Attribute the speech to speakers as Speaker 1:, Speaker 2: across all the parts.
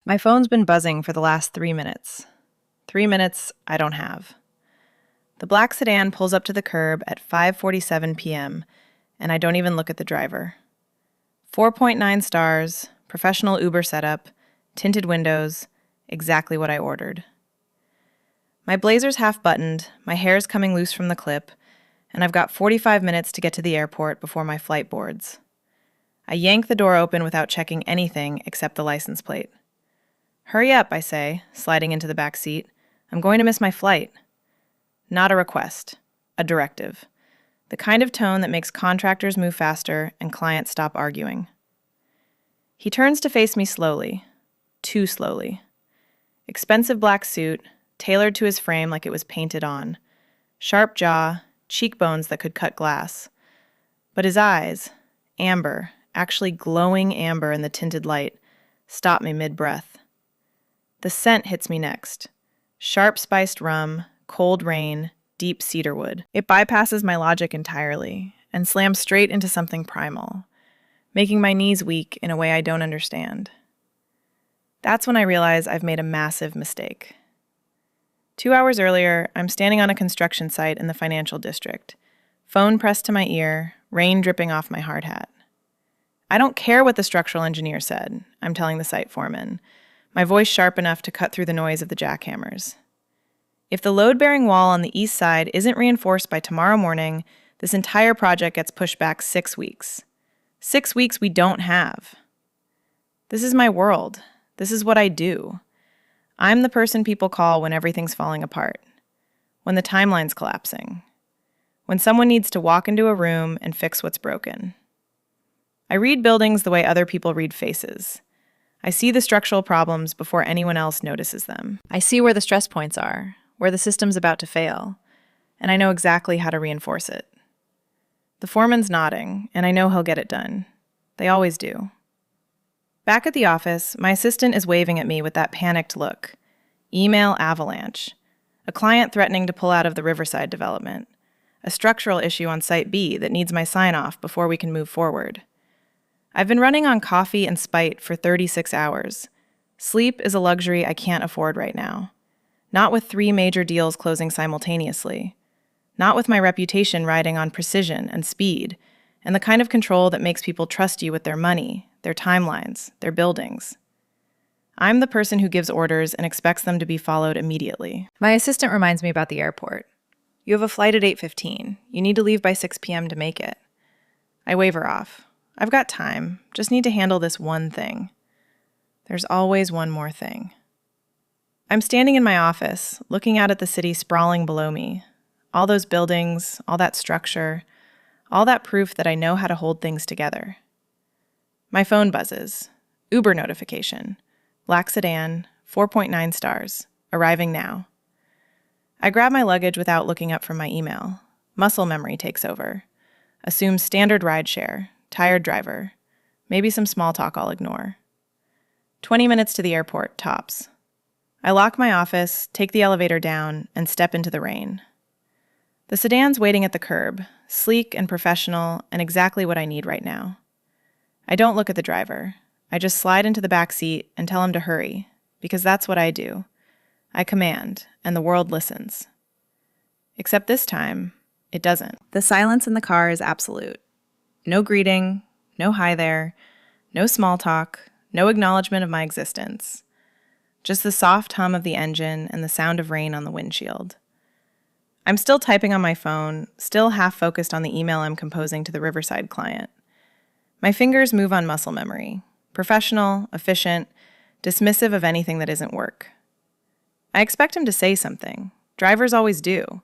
Speaker 1: My phone's been buzzing for the last 3 minutes. 3 minutes I don't have. The black sedan pulls up to the curb at 5:47 p.m., and I don't even look at the driver. 4.9 stars, professional Uber setup, tinted windows, exactly what I ordered. My blazer's half buttoned, my hair's coming loose from the clip, and I've got 45 minutes to get to the airport before my flight boards. I yank the door open without checking anything except the license plate. "Hurry up," I say, sliding into the back seat. "I'm going to miss my flight." Not a request, a directive. The kind of tone that makes contractors move faster and clients stop arguing. He turns to face me slowly, too slowly. Expensive black suit, tailored to his frame like it was painted on. Sharp jaw, cheekbones that could cut glass. But his eyes, amber, actually glowing amber in the tinted light, stop me mid-breath. The scent hits me next. Sharp spiced rum, cold rain, deep cedarwood. It bypasses my logic entirely and slams straight into something primal, making my knees weak in a way I don't understand. That's when I realize I've made a massive mistake. 2 hours earlier, I'm standing on a construction site in the financial district, phone pressed to my ear, rain dripping off my hard hat. I don't care what the structural engineer said, I'm telling the site foreman, my voice sharp enough to cut through the noise of the jackhammers. If the load-bearing wall on the east side isn't reinforced by tomorrow morning, this entire project gets pushed back 6 weeks. 6 weeks we don't have. This is my world. This is what I do. I'm the person people call when everything's falling apart, when the timeline's collapsing, when someone needs to walk into a room and fix what's broken. I read buildings the way other people read faces. I see the structural problems before anyone else notices them. I see where the stress points are, where the system's about to fail, and I know exactly how to reinforce it. The foreman's nodding, and I know he'll get it done. They always do. Back at the office, my assistant is waving at me with that panicked look. Email avalanche. A client threatening to pull out of the Riverside development. A structural issue on Site B that needs my sign-off before we can move forward. I've been running on coffee and spite for 36 hours. Sleep is a luxury I can't afford right now. Not with 3 major deals closing simultaneously. Not with my reputation riding on precision and speed, and the kind of control that makes people trust you with their money, their timelines, their buildings. I'm the person who gives orders and expects them to be followed immediately. My assistant reminds me about the airport. "You have a flight at 8:15. You need to leave by 6 p.m. to make it." I wave her off. I've got time. Just need to handle this one thing. There's always one more thing. I'm standing in my office, looking out at the city sprawling below me. All those buildings, all that structure, all that proof that I know how to hold things together. My phone buzzes. Uber notification. Black sedan, 4.9 stars. Arriving now. I grab my luggage without looking up from my email. Muscle memory takes over. Assume standard rideshare, tired driver. Maybe some small talk I'll ignore. 20 minutes to the airport, tops. I lock my office, take the elevator down, and step into the rain. The sedan's waiting at the curb, sleek and professional, and exactly what I need right now. I don't look at the driver. I just slide into the back seat and tell him to hurry, because that's what I do. I command, and the world listens. Except this time, it doesn't. The silence in the car is absolute. No greeting, no hi there, no small talk, no acknowledgement of my existence. Just the soft hum of the engine and the sound of rain on the windshield. I'm still typing on my phone, still half focused on the email I'm composing to the Riverside client. My fingers move on muscle memory, professional, efficient, dismissive of anything that isn't work. I expect him to say something. Drivers always do.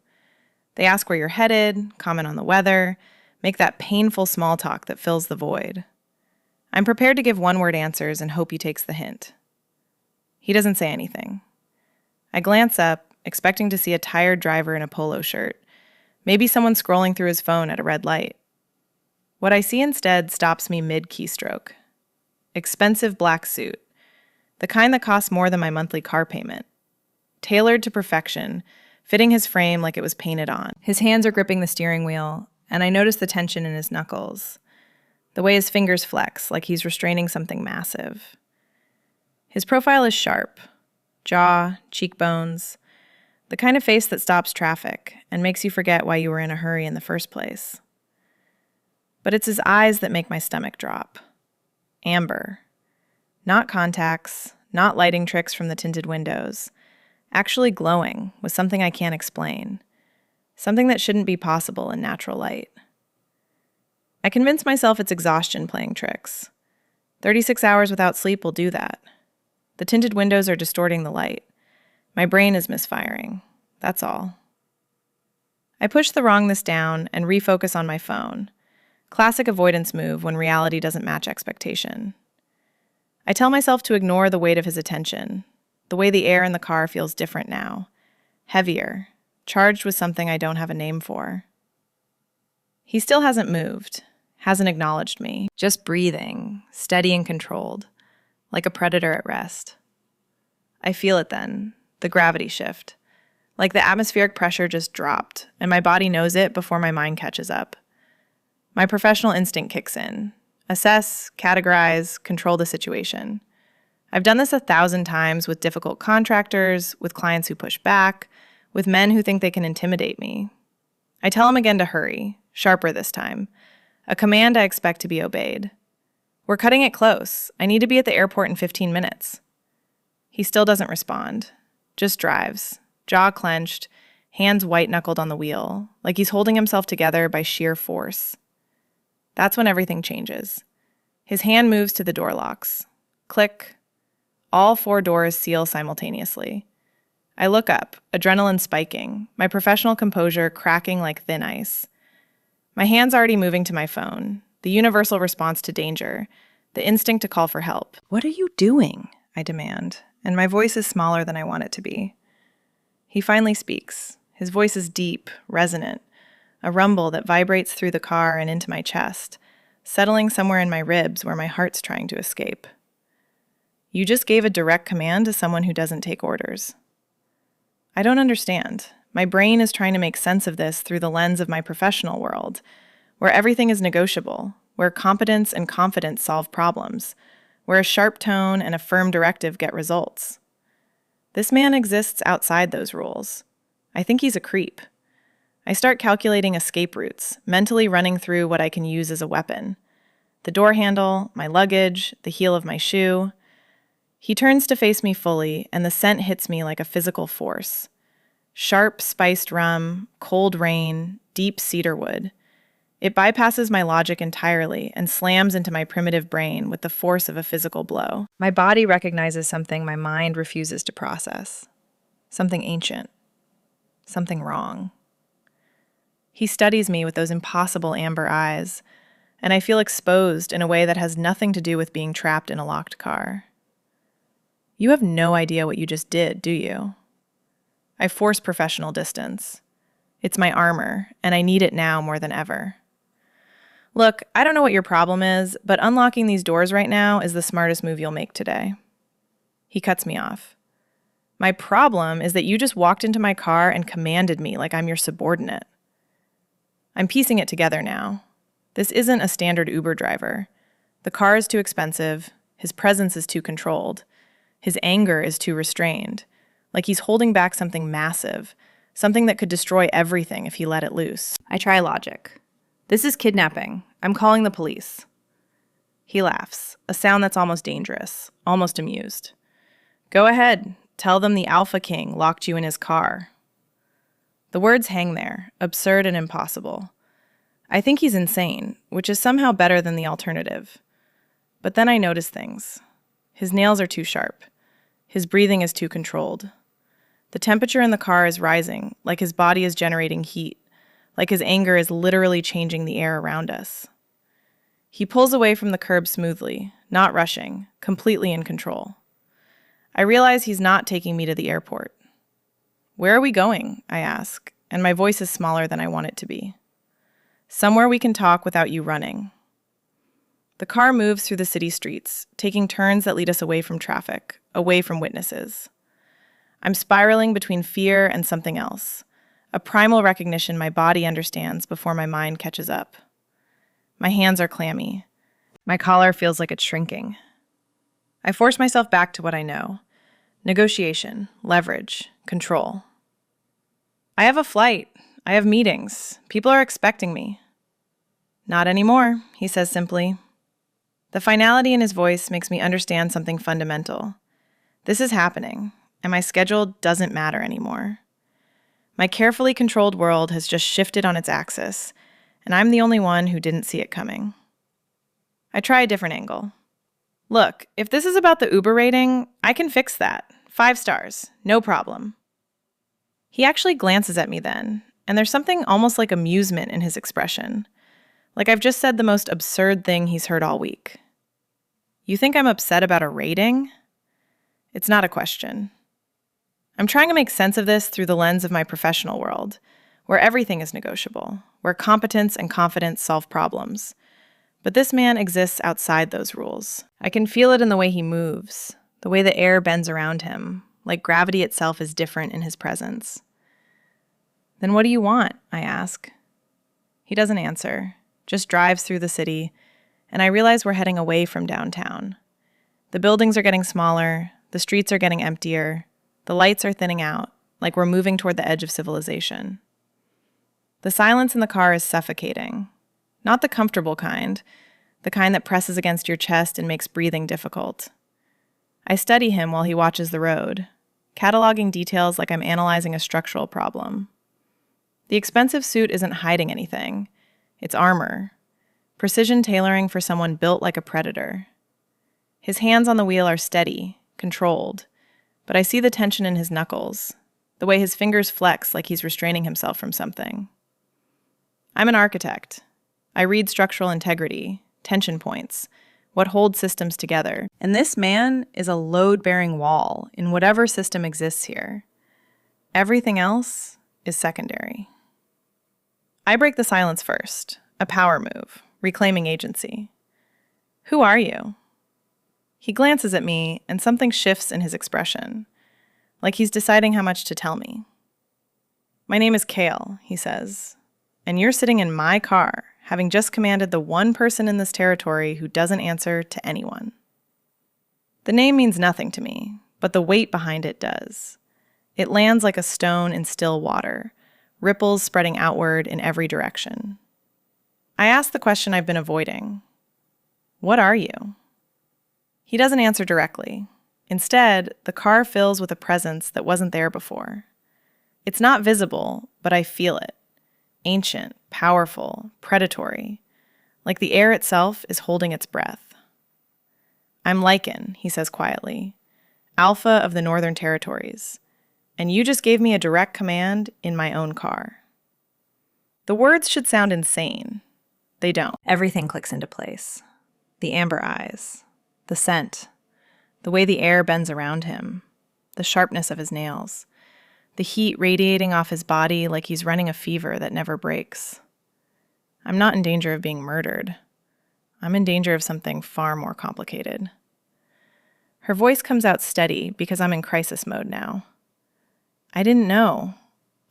Speaker 1: They ask where you're headed, comment on the weather, make that painful small talk that fills the void. I'm prepared to give one-word answers and hope he takes the hint. He doesn't say anything. I glance up, expecting to see a tired driver in a polo shirt, maybe someone scrolling through his phone at a red light. What I see instead stops me mid-keystroke. Expensive black suit, the kind that costs more than my monthly car payment. Tailored to perfection, fitting his frame like it was painted on. His hands are gripping the steering wheel, and I notice the tension in his knuckles, the way his fingers flex like he's restraining something massive. His profile is sharp. Jaw, cheekbones, the kind of face that stops traffic and makes you forget why you were in a hurry in the first place. But it's his eyes that make my stomach drop. Amber. Not contacts, not lighting tricks from the tinted windows. Actually glowing with something I can't explain. Something that shouldn't be possible in natural light. I convince myself it's exhaustion playing tricks. 36 hours without sleep will do that. The tinted windows are distorting the light. My brain is misfiring. That's all. I push the wrongness down and refocus on my phone. Classic avoidance move when reality doesn't match expectation. I tell myself to ignore the weight of his attention, the way the air in the car feels different now, heavier, charged with something I don't have a name for. He still hasn't moved, hasn't acknowledged me, just breathing, steady and controlled, like a predator at rest. I feel it then, the gravity shift, like the atmospheric pressure just dropped, and my body knows it before my mind catches up. My professional instinct kicks in. Assess, categorize, control the situation. I've done this 1,000 times with difficult contractors, with clients who push back, with men who think they can intimidate me. I tell him again to hurry, sharper this time. A command I expect to be obeyed. We're cutting it close. I need to be at the airport in 15 minutes. He still doesn't respond. Just drives, jaw clenched, hands white-knuckled on the wheel, like he's holding himself together by sheer force. That's when everything changes. His hand moves to the door locks. Click. All 4 doors seal simultaneously. I look up, adrenaline spiking, my professional composure cracking like thin ice. My hand's already moving to my phone, the universal response to danger, the instinct to call for help. "What are you doing?" I demand, and my voice is smaller than I want it to be. He finally speaks. His voice is deep, resonant, a rumble that vibrates through the car and into my chest, settling somewhere in my ribs where my heart's trying to escape. "You just gave a direct command to someone who doesn't take orders." I don't understand. My brain is trying to make sense of this through the lens of my professional world, where everything is negotiable, where competence and confidence solve problems, where a sharp tone and a firm directive get results. This man exists outside those rules. I think he's a creep. I start calculating escape routes, mentally running through what I can use as a weapon. The door handle, my luggage, the heel of my shoe. He turns to face me fully, and the scent hits me like a physical force. Sharp, spiced rum, cold rain, deep cedarwood. It bypasses my logic entirely and slams into my primitive brain with the force of a physical blow. My body recognizes something my mind refuses to process. Something ancient. Something wrong. He studies me with those impossible amber eyes, and I feel exposed in a way that has nothing to do with being trapped in a locked car. "You have no idea what you just did, do you?" I force professional distance. It's my armor, and I need it now more than ever. "Look, I don't know what your problem is, but unlocking these doors right now is the smartest move you'll make today." He cuts me off. "My problem is that you just walked into my car and commanded me like I'm your subordinate." I'm piecing it together now. This isn't a standard Uber driver. The car is too expensive. His presence is too controlled. His anger is too restrained. Like he's holding back something massive, something that could destroy everything if he let it loose. I try logic. "This is kidnapping. I'm calling the police." He laughs, a sound that's almost dangerous, almost amused. "Go ahead. Tell them the Alpha King locked you in his car." The words hang there, absurd and impossible. I think he's insane, which is somehow better than the alternative. But then I notice things. His nails are too sharp. His breathing is too controlled. The temperature in the car is rising, like his body is generating heat, like his anger is literally changing the air around us. He pulls away from the curb smoothly, not rushing, completely in control. I realize he's not taking me to the airport. "Where are we going?" I ask, and my voice is smaller than I want it to be. "Somewhere we can talk without you running." The car moves through the city streets, taking turns that lead us away from traffic, away from witnesses. I'm spiraling between fear and something else, a primal recognition my body understands before my mind catches up. My hands are clammy. My collar feels like it's shrinking. I force myself back to what I know: negotiation, leverage, control. I have a flight. I have meetings. People are expecting me. Not anymore, he says simply. The finality in his voice makes me understand something fundamental. This is happening, and my schedule doesn't matter anymore. My carefully controlled world has just shifted on its axis, and I'm the only one who didn't see it coming. I try a different angle. Look, if this is about the Uber rating, I can fix that. 5 stars, no problem. He actually glances at me then, and there's something almost like amusement in his expression. Like I've just said the most absurd thing he's heard all week. You think I'm upset about a rating? It's not a question. I'm trying to make sense of this through the lens of my professional world, where everything is negotiable, where competence and confidence solve problems. But this man exists outside those rules. I can feel it in the way he moves, the way the air bends around him, like gravity itself is different in his presence. Then what do you want? I ask. He doesn't answer, just drives through the city, and I realize we're heading away from downtown. The buildings are getting smaller, the streets are getting emptier, the lights are thinning out, like we're moving toward the edge of civilization. The silence in the car is suffocating. Not the comfortable kind, the kind that presses against your chest and makes breathing difficult. I study him while he watches the road, cataloging details like I'm analyzing a structural problem. The expensive suit isn't hiding anything. It's armor. Precision tailoring for someone built like a predator. His hands on the wheel are steady, controlled, but I see the tension in his knuckles, the way his fingers flex like he's restraining himself from something. I'm an architect. I read structural integrity, tension points, what holds systems together. And this man is a load-bearing wall in whatever system exists here. Everything else is secondary. I break the silence first, a power move, reclaiming agency. Who are you? He glances at me, and something shifts in his expression, like he's deciding how much to tell me. My name is Kale, he says, and you're sitting in my car, having just commanded the one person in this territory who doesn't answer to anyone. The name means nothing to me, but the weight behind it does. It lands like a stone in still water, ripples spreading outward in every direction. I ask the question I've been avoiding. What are you? He doesn't answer directly. Instead, the car fills with a presence that wasn't there before. It's not visible, but I feel it. Ancient, powerful, predatory, like the air itself is holding its breath. I'm Lycan, he says quietly, Alpha of the Northern Territories, and you just gave me a direct command in my own car. The words should sound insane. They don't. Everything clicks into place. The amber eyes, the scent, the way the air bends around him, the sharpness of his nails, the heat radiating off his body like he's running a fever that never breaks. I'm not in danger of being murdered. I'm in danger of something far more complicated. Her voice comes out steady because I'm in crisis mode now. I didn't know.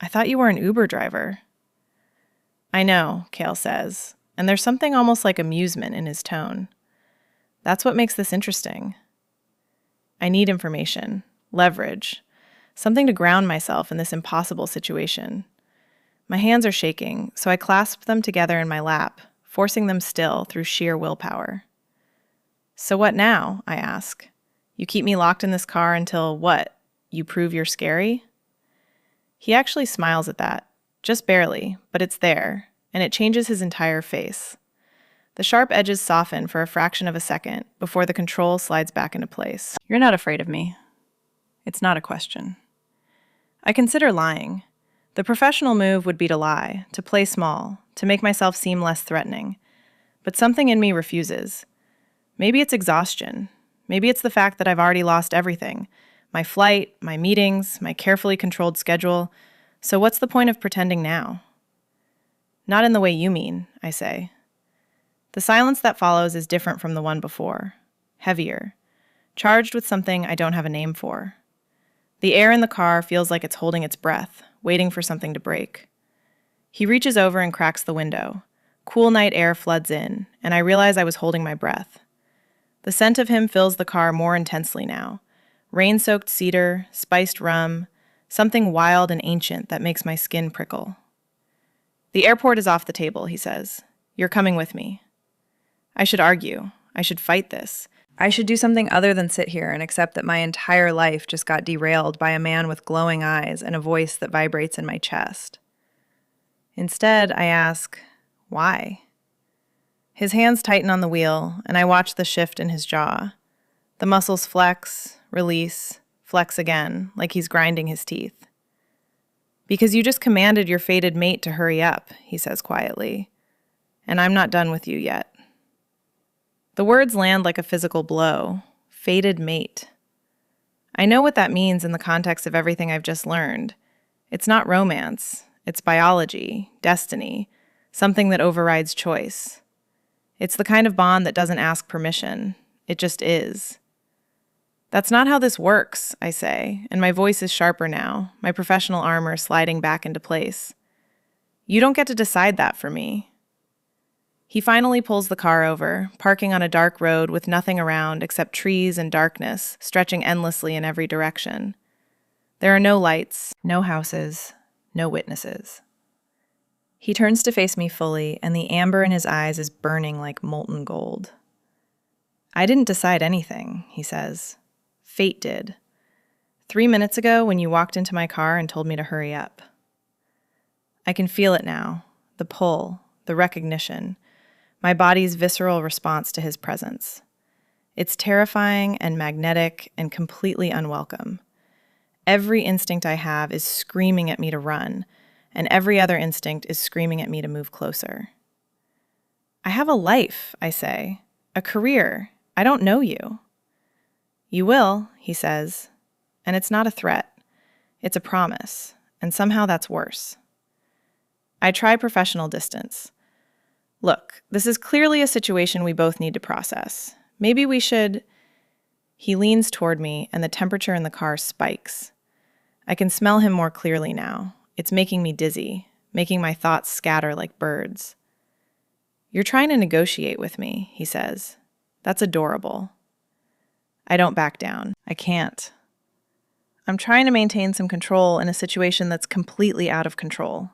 Speaker 1: I thought you were an Uber driver. I know, Kale says, and there's something almost like amusement in his tone. That's what makes this interesting. I need information, leverage, something to ground myself in this impossible situation. My hands are shaking, so I clasp them together in my lap, forcing them still through sheer willpower. So what now? I ask. You keep me locked in this car until what? You prove you're scary? He actually smiles at that, just barely, but it's there, and it changes his entire face. The sharp edges soften for a fraction of a second before the control slides back into place. You're not afraid of me. It's not a question. I consider lying. The professional move would be to lie, to play small, to make myself seem less threatening. But something in me refuses. Maybe it's exhaustion. Maybe it's the fact that I've already lost everything. My flight, my meetings, my carefully controlled schedule. So what's the point of pretending now? Not in the way you mean, I say. The silence that follows is different from the one before, heavier, charged with something I don't have a name for. The air in the car feels like it's holding its breath, waiting for something to break. He reaches over and cracks the window. Cool night air floods in, and I realize I was holding my breath. The scent of him fills the car more intensely now. Rain-soaked cedar, spiced rum, something wild and ancient that makes my skin prickle. The airport is off the table, he says. You're coming with me. I should argue. I should fight this. I should do something other than sit here and accept that my entire life just got derailed by a man with glowing eyes and a voice that vibrates in my chest. Instead, I ask, why? His hands tighten on the wheel, and I watch the shift in his jaw. The muscles flex, release, flex again, like he's grinding his teeth. Because you just commanded your fated mate to hurry up, he says quietly. And I'm not done with you yet. The words land like a physical blow. Fated mate. I know what that means in the context of everything I've just learned. It's not romance. It's biology, destiny, something that overrides choice. It's the kind of bond that doesn't ask permission. It just is. That's not how this works, I say, and my voice is sharper now, my professional armor sliding back into place. You don't get to decide that for me. He finally pulls the car over, parking on a dark road with nothing around except trees and darkness, stretching endlessly in every direction. There are no lights, no houses, no witnesses. He turns to face me fully, and the amber in his eyes is burning like molten gold. I didn't decide anything, he says. Fate did. 3 minutes ago when you walked into my car and told me to hurry up. I can feel it now, the pull, the recognition, my body's visceral response to his presence. It's terrifying and magnetic and completely unwelcome. Every instinct I have is screaming at me to run, and every other instinct is screaming at me to move closer. I have a life, I say, a career. I don't know you. You will, he says, and it's not a threat. It's a promise, and somehow that's worse. I try professional distance. Look, this is clearly a situation we both need to process. Maybe we should... He leans toward me, and the temperature in the car spikes. I can smell him more clearly now. It's making me dizzy, making my thoughts scatter like birds. You're trying to negotiate with me, he says. That's adorable. I don't back down. I can't. I'm trying to maintain some control in a situation that's completely out of control.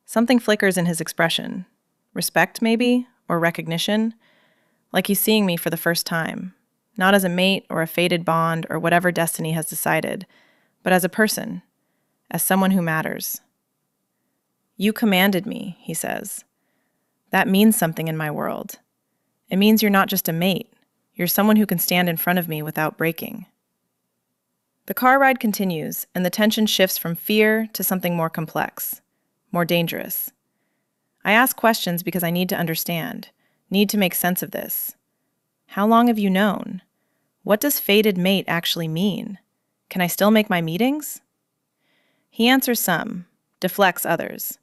Speaker 1: Something flickers in his expression. Respect, maybe, or recognition, like he's seeing me for the first time, not as a mate or a fated bond or whatever destiny has decided, but as a person, as someone who matters. You commanded me, he says. That means something in my world. It means you're not just a mate, you're someone who can stand in front of me without breaking. The car ride continues, and the tension shifts from fear to something more complex, more dangerous. I ask questions because I need to understand, need to make sense of this. How long have you known? What does fated mate actually mean? Can I still make my meetings? He answers some, deflects others.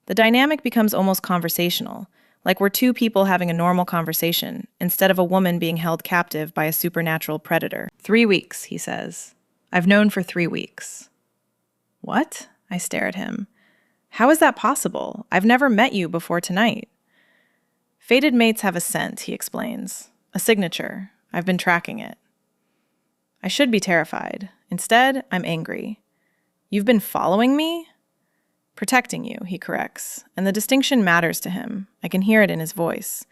Speaker 1: The dynamic becomes almost conversational, like we're two people having a normal conversation, instead of a woman being held captive by a supernatural predator. 3 weeks, he says. I've known for 3 weeks. What? I stare at him. How is that possible? I've never met you before tonight. Fated mates have a scent, he explains. A signature. I've been tracking it. I should be terrified. Instead, I'm angry. You've been following me? Protecting you, he corrects, and the distinction matters to him. I can hear it in his voice.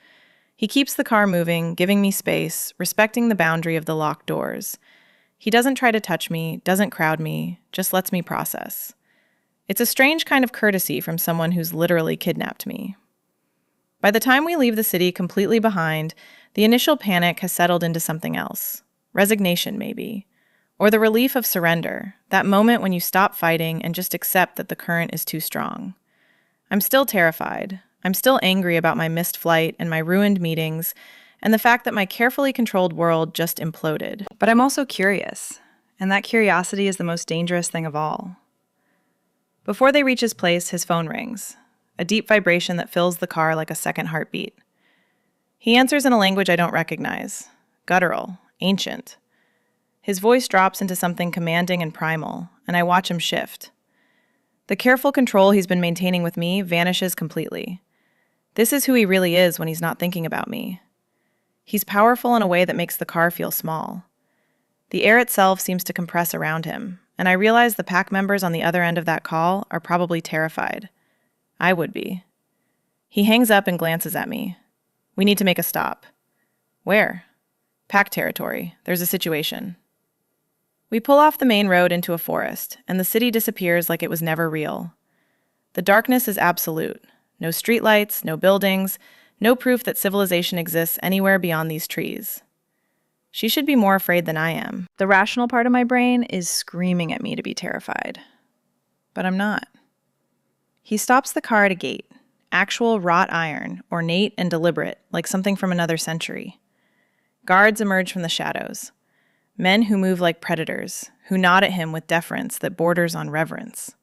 Speaker 1: He keeps the car moving, giving me space, respecting the boundary of the locked doors. He doesn't try to touch me, doesn't crowd me, just lets me process. It's a strange kind of courtesy from someone who's literally kidnapped me. By the time we leave the city completely behind, the initial panic has settled into something else. Resignation, maybe. Or the relief of surrender, that moment when you stop fighting and just accept that the current is too strong. I'm still terrified. I'm still angry about my missed flight and my ruined meetings, and the fact that my carefully controlled world just imploded. But I'm also curious, and that curiosity is the most dangerous thing of all. Before they reach his place, his phone rings, a deep vibration that fills the car like a second heartbeat. He answers in a language I don't recognize, guttural, ancient. His voice drops into something commanding and primal, and I watch him shift. The careful control he's been maintaining with me vanishes completely. This is who he really is when he's not thinking about me. He's powerful in a way that makes the car feel small. The air itself seems to compress around him, and I realize the pack members on the other end of that call are probably terrified. I would be. He hangs up and glances at me. We need to make a stop. Where? Pack territory. There's a situation. We pull off the main road into a forest, and the city disappears like it was never real. The darkness is absolute. No streetlights, no buildings, no proof that civilization exists anywhere beyond these trees. She should be more afraid than I am. The rational part of my brain is screaming at me to be terrified. But I'm not. He stops the car at a gate. Actual wrought iron, ornate and deliberate, like something from another century. Guards emerge from the shadows. Men who move like predators, who nod at him with deference that borders on reverence.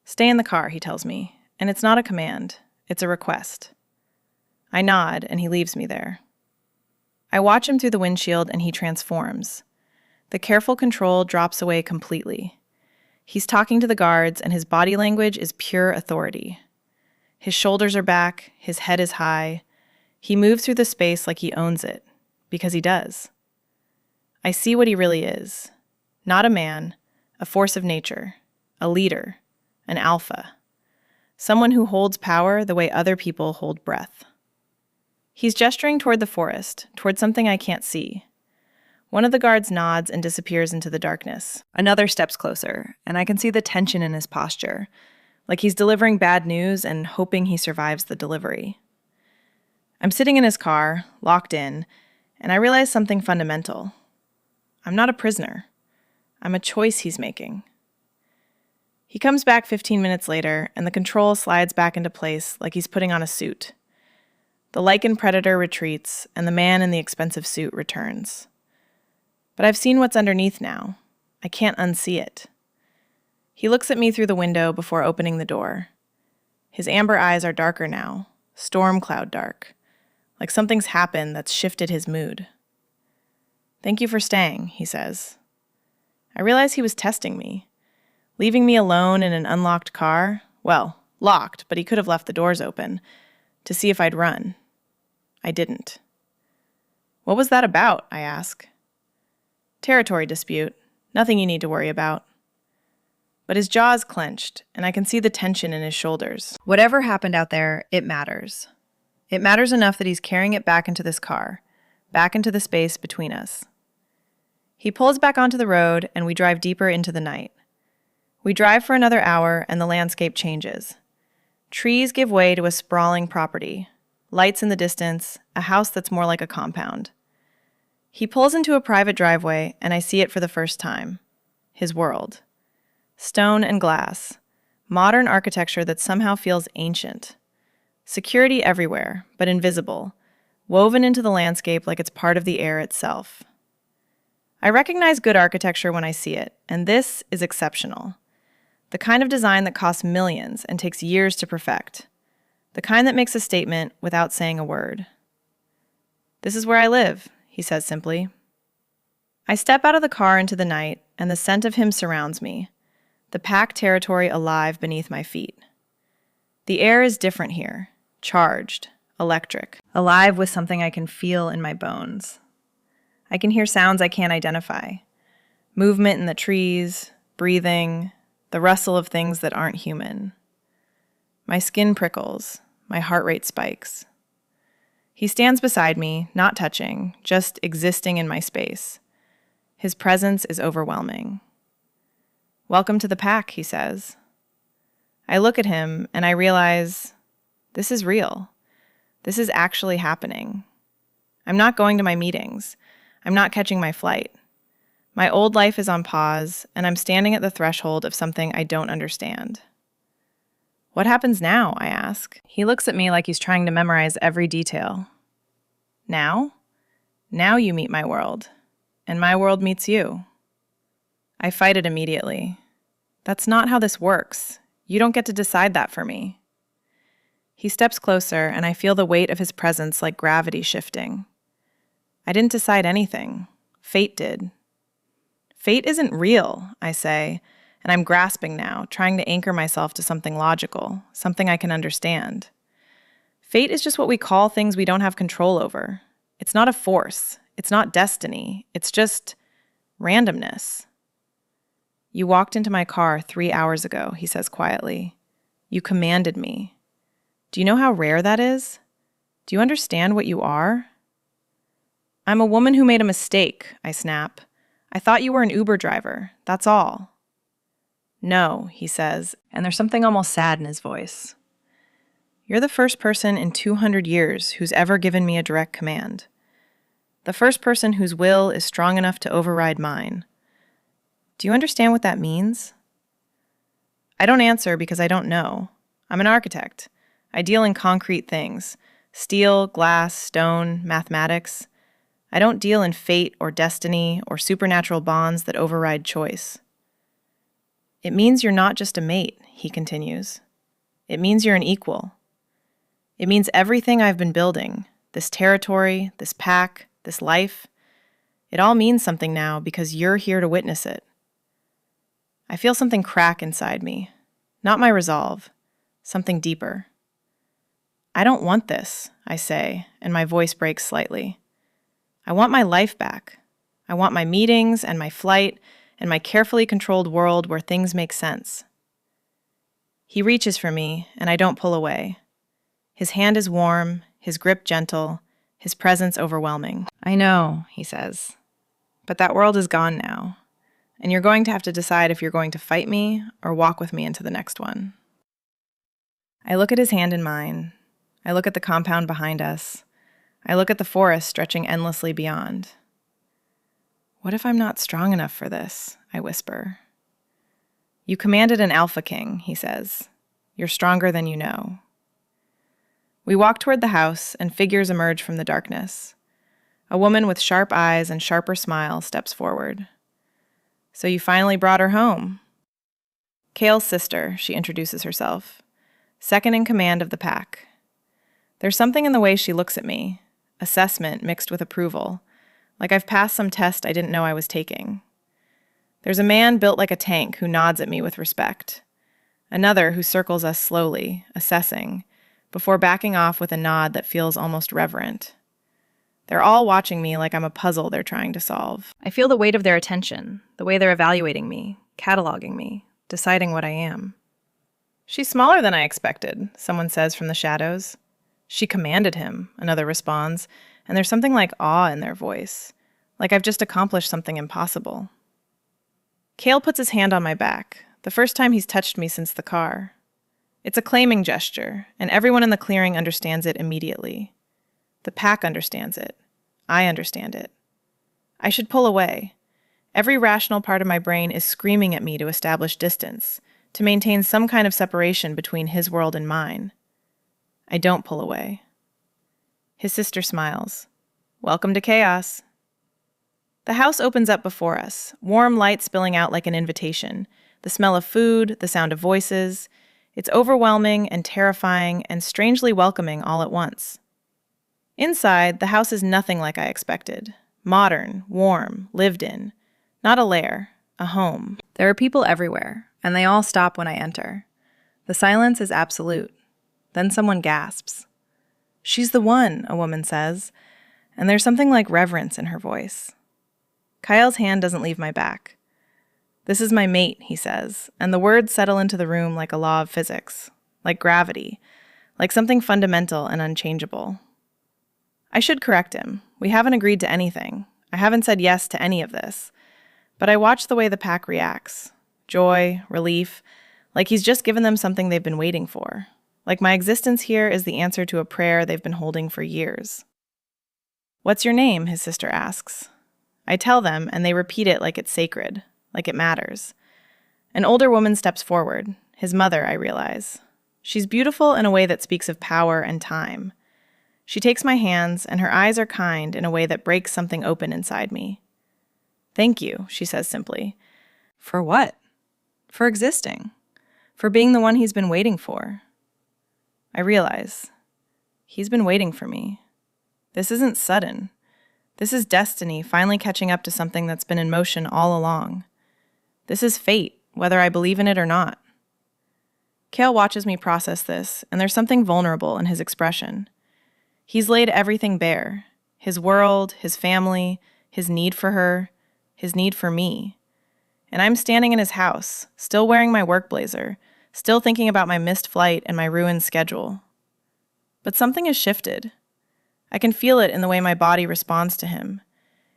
Speaker 1: Stay in the car, he tells me, and it's not a command, it's a request. I nod, and he leaves me there. I watch him through the windshield, and he transforms. The careful control drops away completely. He's talking to the guards, and his body language is pure authority. His shoulders are back, his head is high. He moves through the space like he owns it, because he does. I see what he really is. Not a man, a force of nature, a leader, an alpha. Someone who holds power the way other people hold breath. He's gesturing toward the forest, toward something I can't see. One of the guards nods and disappears into the darkness. Another steps closer, and I can see the tension in his posture, like he's delivering bad news and hoping he survives the delivery. I'm sitting in his car, locked in, and I realize something fundamental. I'm not a prisoner. I'm a choice he's making. He comes back 15 minutes later, and the control slides back into place like he's putting on a suit. The lichen predator retreats, and the man in the expensive suit returns. But I've seen what's underneath now. I can't unsee it. He looks at me through the window before opening the door. His amber eyes are darker now, storm cloud dark, like something's happened that's shifted his mood. Thank you for staying, he says. I realize he was testing me. Leaving me alone in an unlocked car, well, locked, but he could have left the doors open, to see if I'd run. I didn't. What was that about, I ask. Territory dispute. Nothing you need to worry about. But his jaw is clenched, and I can see the tension in his shoulders. Whatever happened out there, it matters. It matters enough that he's carrying it back into this car, back into the space between us. He pulls back onto the road, and we drive deeper into the night. We drive for another hour, and the landscape changes. Trees give way to a sprawling property. Lights in the distance, a house that's more like a compound. He pulls into a private driveway, and I see it for the first time. His world. Stone and glass. Modern architecture that somehow feels ancient. Security everywhere, but invisible, woven into the landscape like it's part of the air itself. I recognize good architecture when I see it, and this is exceptional. The kind of design that costs millions and takes years to perfect. The kind that makes a statement without saying a word. This is where I live, he says simply. I step out of the car into the night, and the scent of him surrounds me, the pack territory alive beneath my feet. The air is different here, charged, electric, alive with something I can feel in my bones. I can hear sounds I can't identify. Movement in the trees, breathing, the rustle of things that aren't human. My skin prickles, my heart rate spikes. He stands beside me, not touching, just existing in my space. His presence is overwhelming. Welcome to the pack, he says. I look at him and I realize this is real. This is actually happening. I'm not going to my meetings. I'm not catching my flight. My old life is on pause, and I'm standing at the threshold of something I don't understand. What happens now, I ask. He looks at me like he's trying to memorize every detail. Now? Now you meet my world, and my world meets you. I fight it immediately. That's not how this works. You don't get to decide that for me. He steps closer, and I feel the weight of his presence like gravity shifting. I didn't decide anything. Fate did. Fate isn't real, I say, and I'm grasping now, trying to anchor myself to something logical, something I can understand. Fate is just what we call things we don't have control over. It's not a force. It's not destiny. It's just randomness. You walked into my car 3 hours ago, he says quietly. You commanded me. Do you know how rare that is? Do you understand what you are? I'm a woman who made a mistake, I snap. I thought you were an Uber driver. That's all. No, he says, and there's something almost sad in his voice. You're the first person in 200 years who's ever given me a direct command. The first person whose will is strong enough to override mine. Do you understand what that means? I don't answer because I don't know. I'm an architect. I deal in concrete things. Steel, glass, stone, mathematics. I don't deal in fate or destiny or supernatural bonds that override choice. It means you're not just a mate, he continues. It means you're an equal. It means everything I've been building, this territory, this pack, this life, it all means something now because you're here to witness it. I feel something crack inside me. Not my resolve, something deeper. I don't want this, I say, and my voice breaks slightly. I want my life back. I want my meetings and my flight and my carefully controlled world where things make sense. He reaches for me, and I don't pull away. His hand is warm, his grip gentle, his presence overwhelming. I know, he says, but that world is gone now, and you're going to have to decide if you're going to fight me or walk with me into the next one. I look at his hand in mine. I look at the compound behind us. I look at the forest stretching endlessly beyond. What if I'm not strong enough for this? I whisper. You commanded an alpha king, he says. You're stronger than you know. We walk toward the house, and figures emerge from the darkness. A woman with sharp eyes and sharper smile steps forward. So you finally brought her home. Kale's sister, she introduces herself. Second in command of the pack. There's something in the way she looks at me, assessment mixed with approval, like I've passed some test I didn't know I was taking. There's a man built like a tank who nods at me with respect. Another who circles us slowly, assessing, before backing off with a nod that feels almost reverent. They're all watching me like I'm a puzzle they're trying to solve. I feel the weight of their attention, the way they're evaluating me, cataloging me, deciding what I am. She's smaller than I expected, someone says from the shadows. She commanded him, another responds, and there's something like awe in their voice, like I've just accomplished something impossible. Kale puts his hand on my back, the first time he's touched me since the car. It's a claiming gesture, and everyone in the clearing understands it immediately. The pack understands it. I understand it. I should pull away. Every rational part of my brain is screaming at me to establish distance, to maintain some kind of separation between his world and mine. I don't pull away. His sister smiles. Welcome to chaos. The house opens up before us, warm light spilling out like an invitation, the smell of food, the sound of voices. It's overwhelming and terrifying and strangely welcoming all at once. Inside, the house is nothing like I expected. Modern, warm, lived in. Not a lair, a home. There are people everywhere, and they all stop when I enter. The silence is absolute. Then someone gasps. She's the one, a woman says, and there's something like reverence in her voice. Kyle's hand doesn't leave my back. This is my mate, he says, and the words settle into the room like a law of physics, like gravity, like something fundamental and unchangeable. I should correct him. We haven't agreed to anything. I haven't said yes to any of this. But I watch the way the pack reacts. Joy, relief, like he's just given them something they've been waiting for. Like my existence here is the answer to a prayer they've been holding for years. What's your name? His sister asks. I tell them, and they repeat it like it's sacred, like it matters. An older woman steps forward, his mother, I realize. She's beautiful in a way that speaks of power and time. She takes my hands, and her eyes are kind in a way that breaks something open inside me. Thank you, she says simply. For what? For existing. For being the one he's been waiting for. I realize. He's been waiting for me. This isn't sudden. This is destiny finally catching up to something that's been in motion all along. This is fate, whether I believe in it or not. Kale watches me process this, and there's something vulnerable in his expression. He's laid everything bare. his world, his family, his need for her, his need for me. And I'm standing in his house, still wearing my work blazer, still thinking about my missed flight and my ruined schedule. But something has shifted. I can feel it in the way my body responds to him,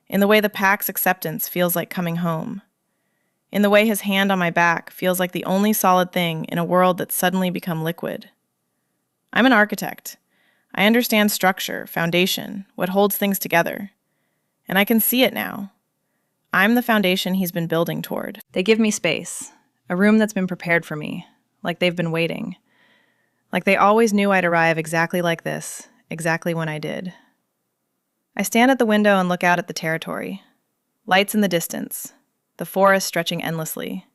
Speaker 1: in the way the pack's acceptance feels like coming home, in the way his hand on my back feels like the only solid thing in a world that's suddenly become liquid. I'm an architect. I understand structure, foundation, what holds things together. And I can see it now. I'm the foundation he's been building toward. They give me space, a room that's been prepared for me, like they've been waiting. Like they always knew I'd arrive exactly like this, exactly when I did. I stand at the window and look out at the territory. Lights in the distance, the forest stretching endlessly.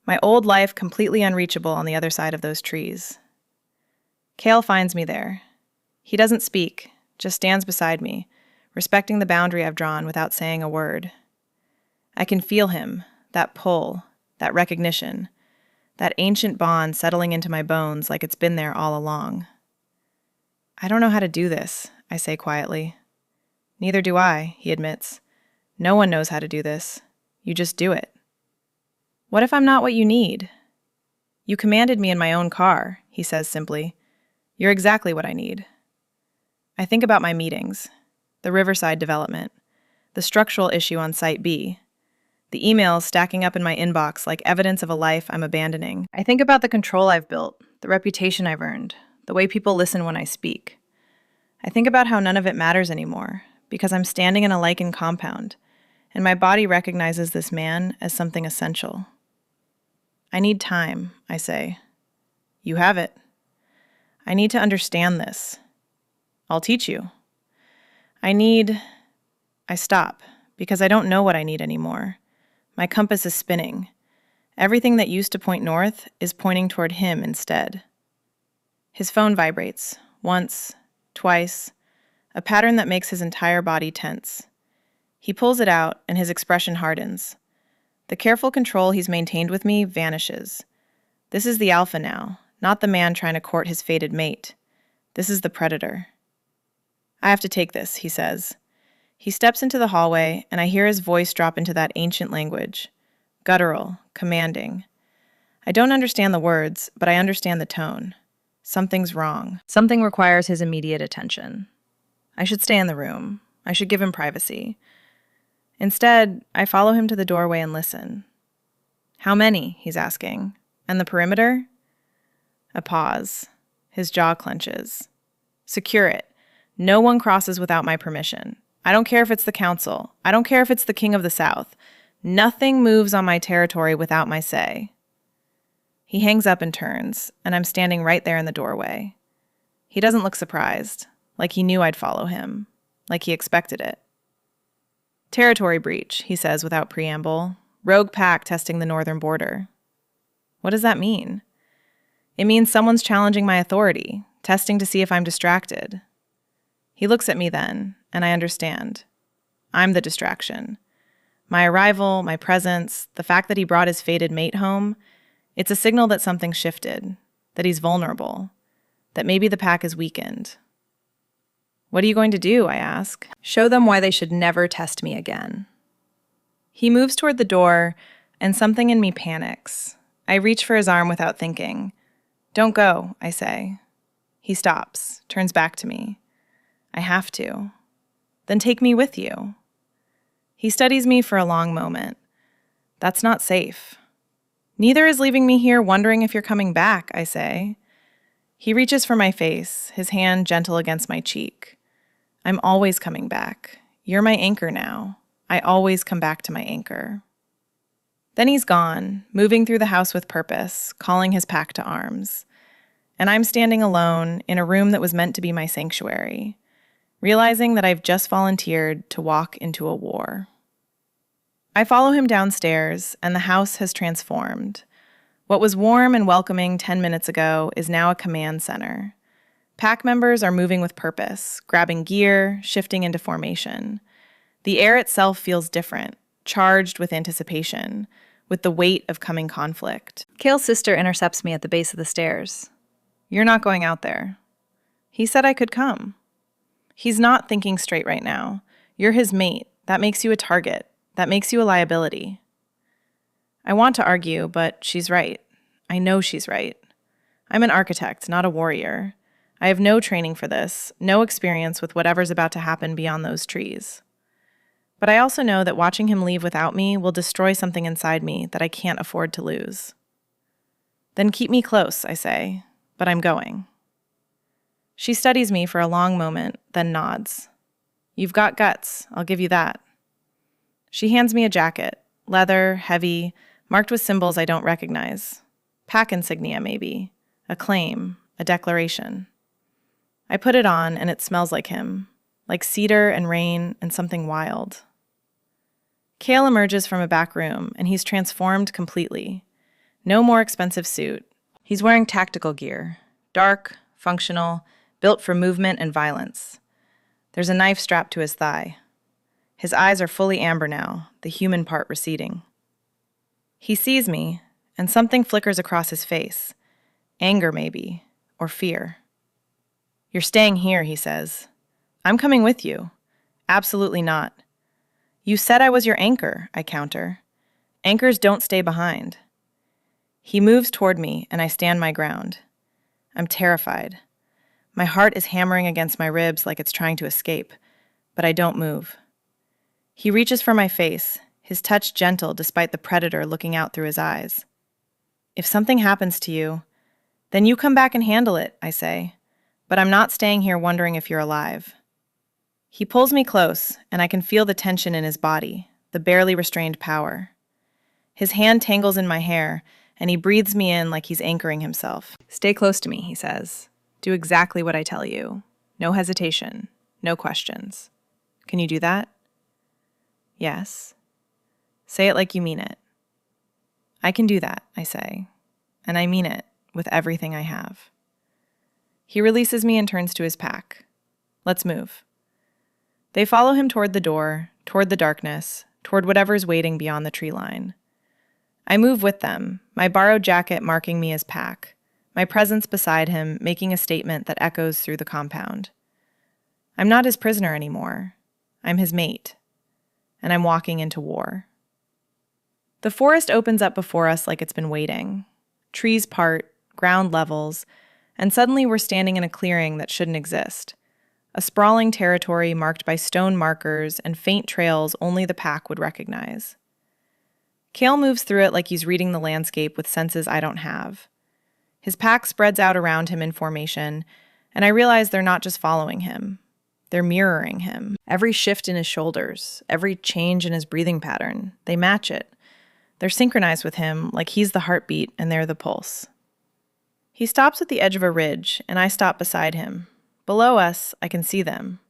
Speaker 1: My old life completely unreachable on the other side of those trees. Cale finds me there. He doesn't speak, just stands beside me, respecting the boundary I've drawn without saying a word. I can feel him, that pull, that recognition, that ancient bond settling into my bones like it's been there all along. I don't know how to do this, I say quietly. Neither do I, he admits. No one knows how to do this. You just do it. What if I'm not what you need? You commanded me in my own car, he says simply. You're exactly what I need. I think about my meetings, the Riverside development, the structural issue on Site B, the emails stacking up in my inbox like evidence of a life I'm abandoning. I think about the control I've built, the reputation I've earned, the way people listen when I speak. I think about how none of it matters anymore, because I'm standing in a lichen compound, and my body recognizes this man as something essential. I need time, I say. You have it. I need to understand this. I'll teach you. I stop, because I don't know what I need anymore. My compass is spinning. Everything that used to point north is pointing toward him instead. His phone vibrates, once, twice, a pattern that makes his entire body tense. He pulls it out, and his expression hardens. The careful control he's maintained with me vanishes. This is the alpha now, not the man trying to court his fated mate. This is the predator. I have to take this, he says. He steps into the hallway, and I hear his voice drop into that ancient language. Guttural, commanding. I don't understand the words, but I understand the tone. Something's wrong. Something requires his immediate attention. I should stay in the room. I should give him privacy. Instead, I follow him to the doorway and listen. How many? He's asking. And the perimeter? A pause. His jaw clenches. Secure it. No one crosses without my permission. I don't care if it's the council. I don't care if it's the king of the South. Nothing moves on my territory without my say. He hangs up and turns, and I'm standing right there in the doorway. He doesn't look surprised, like he knew I'd follow him, like he expected it. Territory breach, he says without preamble. Rogue pack testing the northern border. What does that mean? It means someone's challenging my authority, testing to see if I'm distracted. He looks at me then, and I understand. I'm the distraction. My arrival, my presence, the fact that he brought his fated mate home, it's a signal that something shifted, that he's vulnerable, that maybe the pack is weakened. What are you going to do? I ask. Show them why they should never test me again. He moves toward the door, and something in me panics. I reach for his arm without thinking. Don't go, I say. He stops, turns back to me. I have to. Then take me with you. He studies me for a long moment. That's not safe. Neither is leaving me here wondering if you're coming back, I say. He reaches for my face, his hand gentle against my cheek. I'm always coming back. You're my anchor now. I always come back to my anchor. Then he's gone, moving through the house with purpose, calling his pack to arms. And I'm standing alone in a room that was meant to be my sanctuary, realizing that I've just volunteered to walk into a war. I follow him downstairs, and the house has transformed. What was warm and welcoming 10 minutes ago is now a command center. Pack members are moving with purpose, grabbing gear, shifting into formation. The air itself feels different, charged with anticipation, with the weight of coming conflict. Cale's sister intercepts me at the base of the stairs. You're not going out there. He said I could come. He's not thinking straight right now. You're his mate. That makes you a target. That makes you a liability. I want to argue, but she's right. I know she's right. I'm an architect, not a warrior. I have no training for this, no experience with whatever's about to happen beyond those trees. But I also know that watching him leave without me will destroy something inside me that I can't afford to lose. Then keep me close, I say, but I'm going. She studies me for a long moment, then nods. You've got guts, I'll give you that. She hands me a jacket, leather, heavy, marked with symbols I don't recognize. Pack insignia, maybe. A claim, a declaration. I put it on, and it smells like him, like cedar and rain and something wild. Cale emerges from a back room, and he's transformed completely. No more expensive suit. He's wearing tactical gear, dark, functional, built for movement and violence. There's a knife strapped to his thigh. His eyes are fully amber now, the human part receding. He sees me, and something flickers across his face. Anger, maybe, or fear. You're staying here, he says. I'm coming with you. Absolutely not. You said I was your anchor, I counter. Anchors don't stay behind. He moves toward me, and I stand my ground. I'm terrified. My heart is hammering against my ribs like it's trying to escape, but I don't move. He reaches for my face, his touch gentle despite the predator looking out through his eyes. If something happens to you, then you come back and handle it, I say, but I'm not staying here wondering if you're alive. He pulls me close, and I can feel the tension in his body, the barely restrained power. His hand tangles in my hair, and he breathes me in like he's anchoring himself. Stay close to me, he says. Do exactly what I tell you. No hesitation, no questions. Can you do that? Yes. Say it like you mean it. I can do that, I say, and I mean it with everything I have. He releases me and turns to his pack. Let's move. They follow him toward the door, toward the darkness, toward whatever's waiting beyond the tree line. I move with them, my borrowed jacket marking me as pack, my presence beside him making a statement that echoes through the compound. I'm not his prisoner anymore. I'm his mate. And I'm walking into war. The forest opens up before us like it's been waiting. Trees part, ground levels, and suddenly we're standing in a clearing that shouldn't exist. A sprawling territory marked by stone markers and faint trails only the pack would recognize. Cale moves through it like he's reading the landscape with senses I don't have. His pack spreads out around him in formation, and I realize they're not just following him. They're mirroring him. Every shift in his shoulders, every change in his breathing pattern, they match it. They're synchronized with him like he's the heartbeat and they're the pulse. He stops at the edge of a ridge, and I stop beside him. Below us, I can see them.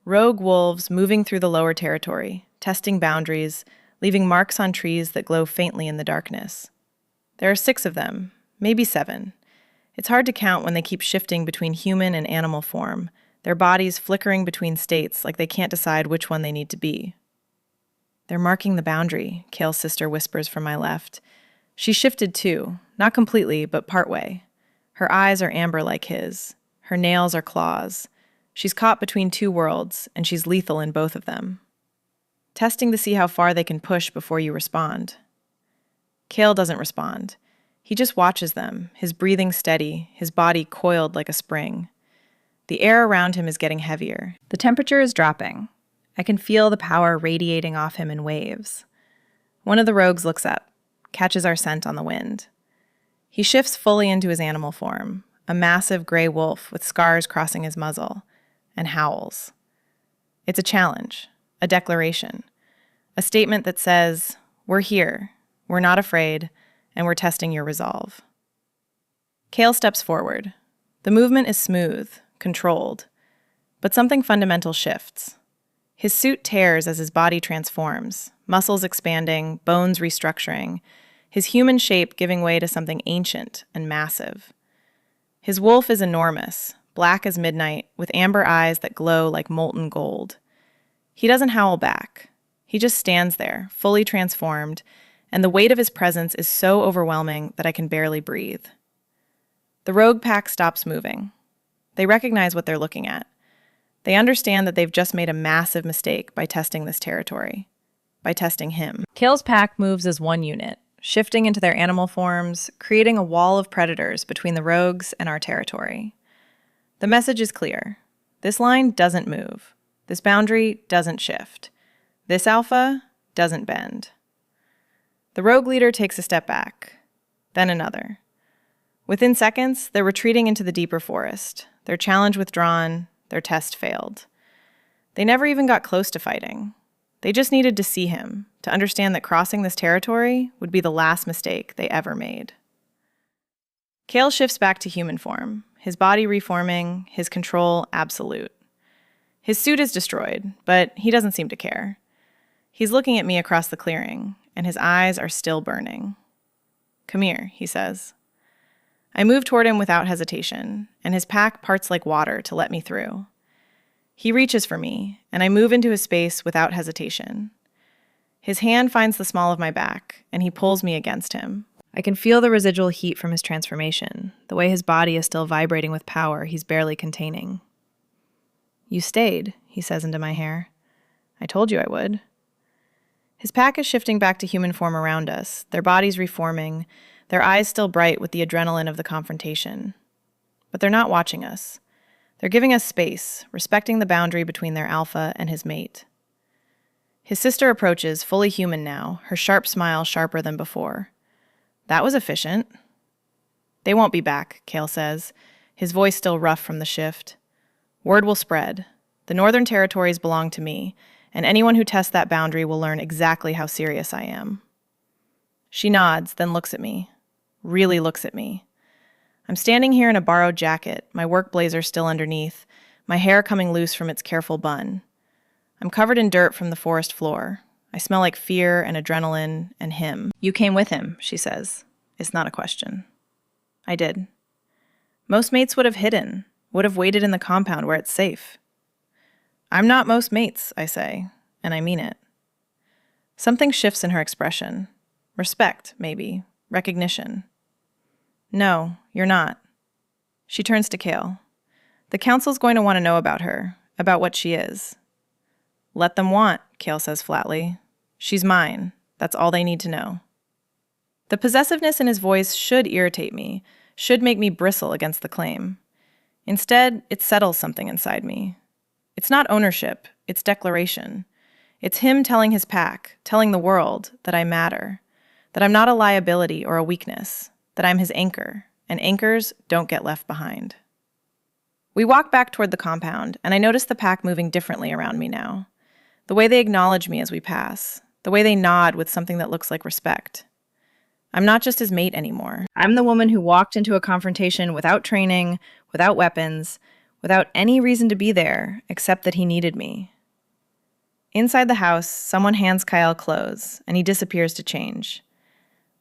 Speaker 1: Rogue wolves moving through the lower territory, testing boundaries, leaving marks on trees that glow faintly in the darkness. There are 6 of them, maybe 7. It's hard to count when they keep shifting between human and animal form, their bodies flickering between states like they can't decide which one they need to be. They're marking the boundary, Cale's sister whispers from my left. She shifted too, not completely, but partway. Her eyes are amber like his. Her nails are claws. She's caught between 2 worlds, and she's lethal in both of them. Testing to see how far they can push before you respond. Cale doesn't respond. He just watches them, his breathing steady, his body coiled like a spring. The air around him is getting heavier. The temperature is dropping. I can feel the power radiating off him in waves. One of the rogues looks up, catches our scent on the wind. He shifts fully into his animal form, a massive gray wolf with scars crossing his muzzle, and howls. It's a challenge, a declaration, a statement that says, we're here, we're not afraid, and we're testing your resolve. Cale steps forward. The movement is smooth, controlled, but something fundamental shifts. His suit tears as his body transforms, muscles expanding, bones restructuring, his human shape giving way to something ancient and massive. His wolf is enormous, black as midnight, with amber eyes that glow like molten gold. He doesn't howl back. He just stands there, fully transformed, and the weight of his presence is so overwhelming that I can barely breathe. The rogue pack stops moving. They recognize what they're looking at. They understand that they've just made a massive mistake by testing this territory, by testing him. Kale's pack moves as one unit, shifting into their animal forms, creating a wall of predators between the rogues and our territory. The message is clear. This line doesn't move. This boundary doesn't shift. This alpha doesn't bend. The rogue leader takes a step back, then another. Within seconds, they're retreating into the deeper forest, their challenge withdrawn, their test failed. They never even got close to fighting. They just needed to see him, to understand that crossing this territory would be the last mistake they ever made. Kale shifts back to human form, his body reforming, his control absolute. His suit is destroyed, but he doesn't seem to care. He's looking at me across the clearing, and his eyes are still burning. "Come here," he says. I move toward him without hesitation, and his pack parts like water to let me through. He reaches for me, and I move into his space without hesitation. His hand finds the small of my back, and he pulls me against him. I can feel the residual heat from his transformation, the way his body is still vibrating with power he's barely containing. "You stayed," he says into my hair. "I told you I would." His pack is shifting back to human form around us, their bodies reforming, their eyes still bright with the adrenaline of the confrontation. But they're not watching us. They're giving us space, respecting the boundary between their alpha and his mate. His sister approaches, fully human now, her sharp smile sharper than before. That was efficient. "They won't be back," Kale says, his voice still rough from the shift. "Word will spread. The Northern Territories belong to me, and anyone who tests that boundary will learn exactly how serious I am." She nods, then looks at me. Really looks at me. I'm standing here in a borrowed jacket, my work blazer still underneath, my hair coming loose from its careful bun. I'm covered in dirt from the forest floor. I smell like fear and adrenaline and him. "You came with him," she says. It's not a question. I did. Most mates would have hidden, would have waited in the compound where it's safe. "I'm not most mates," I say, and I mean it. Something shifts in her expression. Respect, maybe. Recognition. "No, you're not." She turns to Kale. "The council's going to want to know about her, about what she is." "Let them want," Kale says flatly. "She's mine. That's all they need to know." The possessiveness in his voice should irritate me, should make me bristle against the claim. Instead, it settles something inside me. It's not ownership, it's declaration. It's him telling his pack, telling the world that I matter, that I'm not a liability or a weakness, that I'm his anchor, and anchors don't get left behind. We walk back toward the compound, and I notice the pack moving differently around me now. The way they acknowledge me as we pass, the way they nod with something that looks like respect. I'm not just his mate anymore. I'm the woman who walked into a confrontation without training, without weapons, without any reason to be there, except that he needed me. Inside the house, someone hands Kyle clothes, and he disappears to change.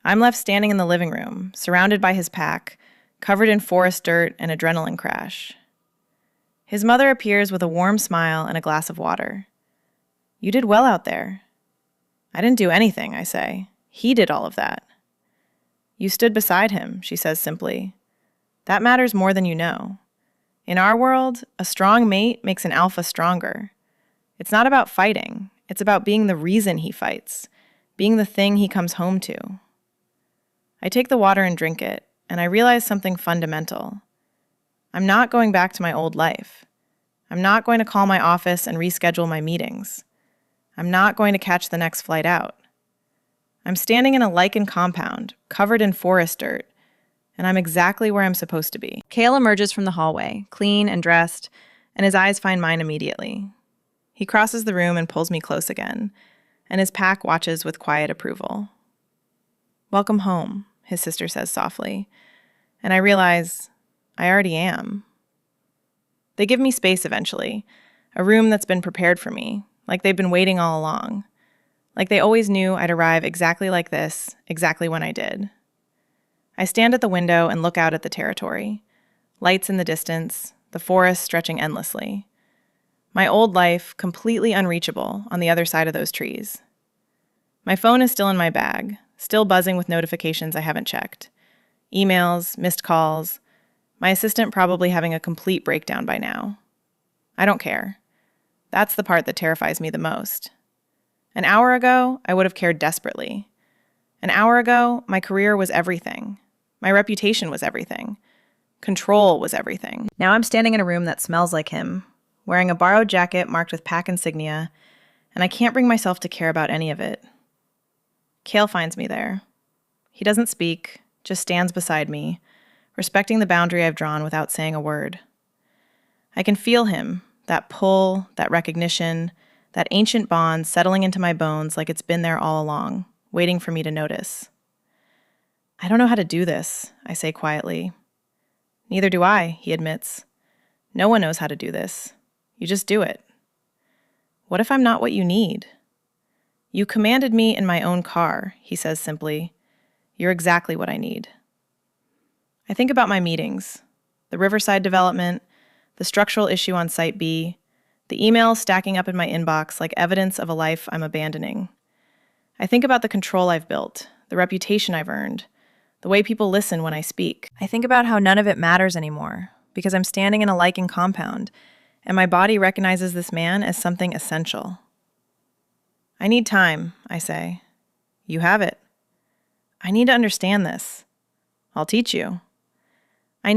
Speaker 1: I'm left standing in the living room, surrounded by his pack, covered in forest dirt and adrenaline crash. His mother appears with a warm smile and a glass of water. "You did well out there." "I didn't do anything," I say. "He did all of that." "You stood beside him," she says simply. "That matters more than you know. In our world, a strong mate makes an alpha stronger. It's not about fighting. It's about being the reason he fights, being the thing he comes home to." I take the water and drink it, and I realize something fundamental. I'm not going back to my old life. I'm not going to call my office and reschedule my meetings. I'm not going to catch the next flight out. I'm standing in a lichen compound, covered in forest dirt, and I'm exactly where I'm supposed to be. Kale emerges from the hallway, clean and dressed, and his eyes find mine immediately. He crosses the room and pulls me close again, and his pack watches with quiet approval. "Welcome home," his sister says softly, and I realize I already am. They give me space eventually, a room that's been prepared for me, like they've been waiting all along, like they always knew I'd arrive exactly like this, exactly when I did. I stand at the window and look out at the territory, lights in the distance, the forest stretching endlessly. My old life completely unreachable on the other side of those trees. My phone is still in my bag, still buzzing with notifications I haven't checked. Emails, missed calls, my assistant probably having a complete breakdown by now. I don't care. That's the part that terrifies me the most. An hour ago, I would have cared desperately. An hour ago, my career was everything. My reputation was everything. Control was everything. Now I'm standing in a room that smells like him, wearing a borrowed jacket marked with pack insignia, and I can't bring myself to care about any of it. Cale finds me there. He doesn't speak, just stands beside me, respecting the boundary I've drawn without saying a word. I can feel him, that pull, that recognition, that ancient bond settling into my bones like it's been there all along, waiting for me to notice. I don't know how to do this, I say quietly. Neither do I, he admits. No one knows how to do this. You just do it. What if I'm not what you need? You commanded me in my own car, he says simply. You're exactly what I need. I think about my meetings, the Riverside development, the structural issue on Site B, the emails stacking up in my inbox like evidence of a life I'm abandoning. I think about the control I've built, the reputation I've earned, the way people listen when I speak. I think about how none of it matters anymore because I'm standing in a lichen compound and my body recognizes this man as something essential. I need time, I say. You have it. I need to understand this. I'll teach you. I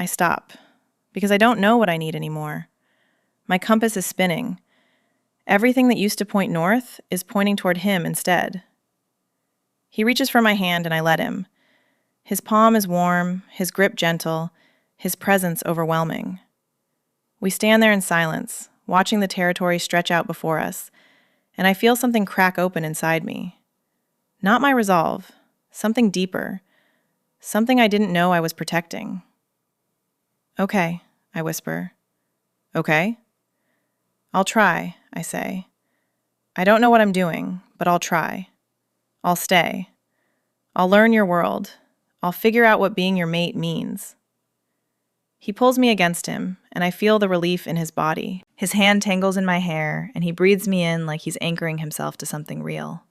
Speaker 1: stop because I don't know what I need anymore. My compass is spinning. Everything that used to point north is pointing toward him instead. He reaches for my hand and I let him. His palm is warm, his grip gentle, his presence overwhelming. We stand there in silence, watching the territory stretch out before us, and I feel something crack open inside me. Not my resolve, something deeper, something I didn't know I was protecting. Okay, I whisper. Okay? I'll try, I say. I don't know what I'm doing, but I'll try. I'll stay. I'll learn your world. I'll figure out what being your mate means. He pulls me against him, and I feel the relief in his body. His hand tangles in my hair, and he breathes me in like he's anchoring himself to something real.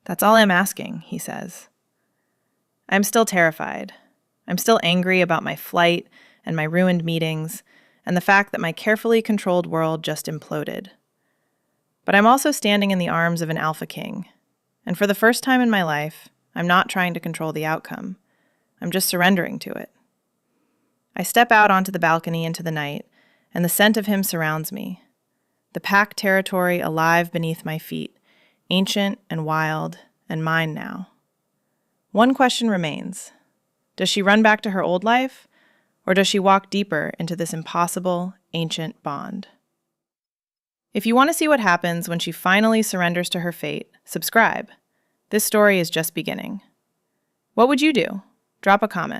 Speaker 1: That's all I'm asking, he says. I'm still terrified. I'm still angry about my flight and my ruined meetings, and the fact that my carefully controlled world just imploded. But I'm also standing in the arms of an alpha king, and for the first time in my life, I'm not trying to control the outcome. I'm just surrendering to it. I step out onto the balcony into the night, and the scent of him surrounds me. The pack territory alive beneath my feet, ancient and wild, and mine now. One question remains. Does she run back to her old life, or does she walk deeper into this impossible, ancient bond? If you want to see what happens when she finally surrenders to her fate, subscribe. This story is just beginning. What would you do? Drop a comment.